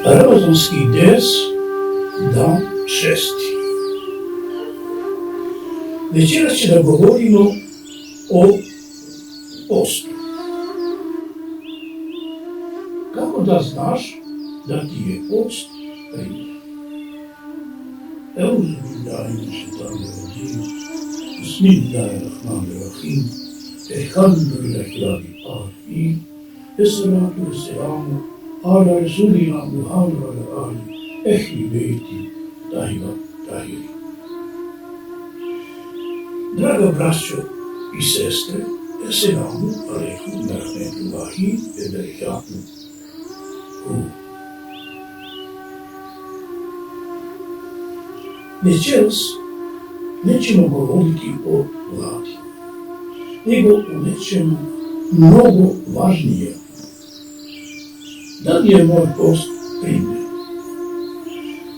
Ramazanski ders, dan 6. Večeras će da govorimo o postu. Kako da znaš da ti je post primjer? Euzu billahi mineşşeytanirracim. Bismillahirrahmanirrahim. Elhamdülillahi rabbil alemin. Esselatu vesselamu ala Resulina Muhammed ve ala ali ehli beyti tahiri. Draga braćo i sestre, Esselamu alaikum ve rahmetullahi ve berekatuhu. Večeras nećemo govoriti o vladi, nego o nečemu mnogo važnije. Da li je moj post primjer?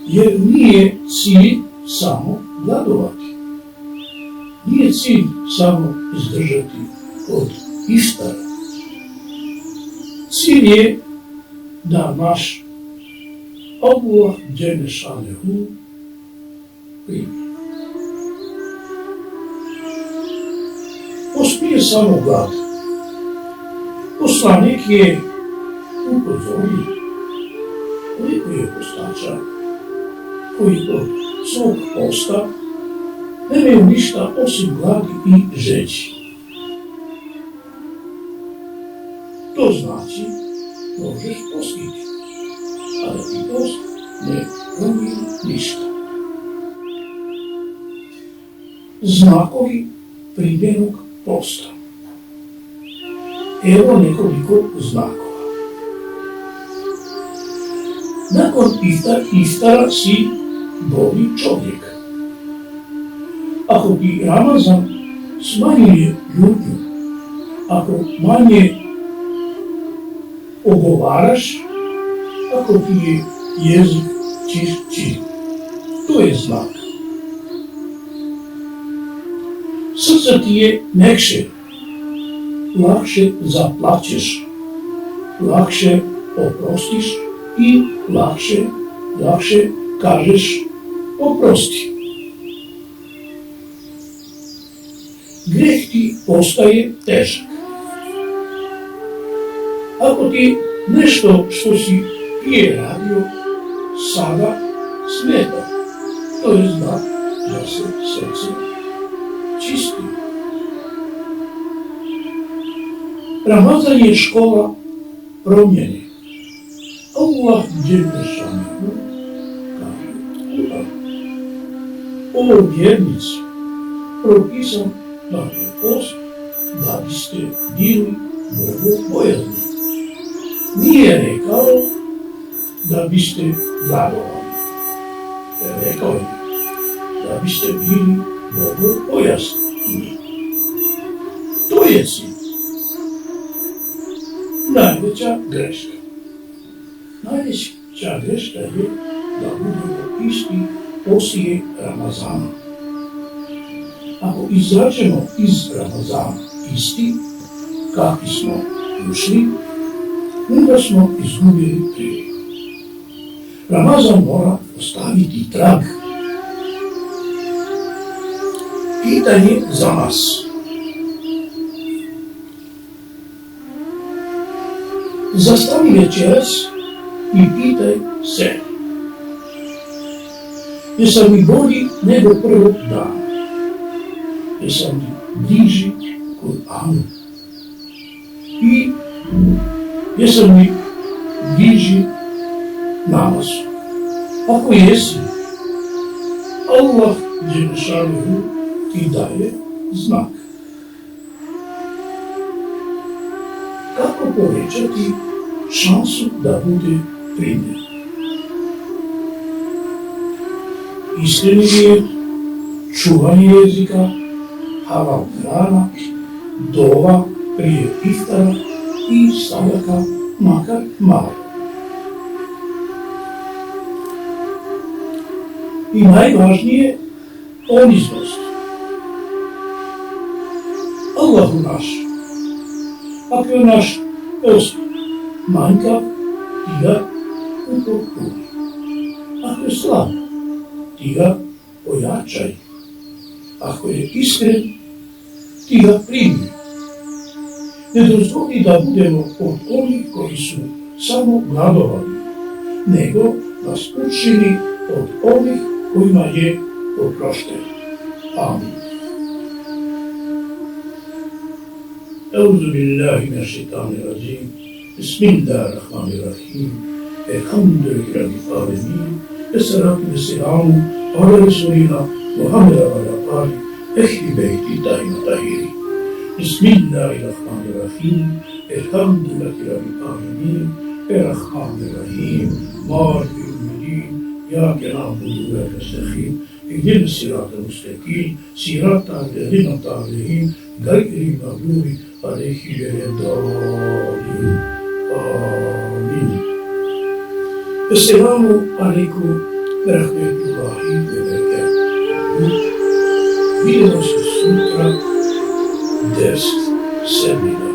Jer nije cilj samo gladovati. Nije cilj samo izdržati od iftara. Cilj je da naš Allah dželle šanehu primi. Post nije samo glad. Poslanik je upozorio koliko je postača koji od svog posta nemaju ništa osim gladi i žeđi. To znači možeš postiti, a da ti post ne promijeni ništa. Znakovi primjenog posta. Evo nekoliko znakova. Nakon iftara si boli čovjek. Ako ti Ramazan smanjuje ljutnju, ako manje ogovaraš, ako ti je jezik čišći, to je znak. Srce ti je mekše, lakše zaplačeš, lakše oprostiš i lakše kažeš oprosti. Greh ti postaje težak. Ako ti nešto što si prije radio sada smeta, to je znak da se srce čisti. Ramazan je škola promjene. Allah dželle šanehu kaže: o vjernici, propisan vam je post da biste bili bogobojazni. Nije rekao da biste gladovali. Rekao je da biste bili bogobojazni. To je cilj. Najveća greška. Najveća greška je da budemo isti poslije Ramazana. Ako izađemo iz Ramazana isti, kakvi smo ušli, onda smo izgubili priliku. Ramazan mora ostaviti trag. Pitanje za nas. Zastani večeras i pitaj se: jesam li bolji nego prvog dana? Jesam li bliži Kur'anu? I jesam li bliži namazu? Ako jesi, Allah dželle šanehu ti daje znak. Kako povećati šansu da bude primjer? Iskreni je čuvanje jezika, halal hrana, dova prije iftara i sadaka makar malo. I najvažnije, poniznost. Allahu naš, ako je naš post manjkav, ti ga upotpuni. Ako je slab, ti ga ojačaj. Ako je iskren, ti ga primi. Ne dozvoli da budemo od onih koji su samo gladovani, nego nas učini od onih kojima je oprošten. Amin. Euzu billahi mineşşeytanirracim. Bismillahirrahmanirrahim. Elhamdülillahi rabbil alemin. Esselatu vesselamu ala Resulina Muhammed ve ala ali ehli beyti tahiri. Bismillahirrahmanirrahim. Elhamdülillahi rabbil alemin. Errahmanirrahim. Maliki yevmiddin. İyyâke na'budu ve nesta'in. İhdina sıratal müstakîm. Sıratal lezîne en'amte aleyhim gayril mağdûbi aleyhim veleddâllîn. Amin. Esselamu aleyküm ve rahmetullahi ve berekatuhu. Videnosu sutra ders semina.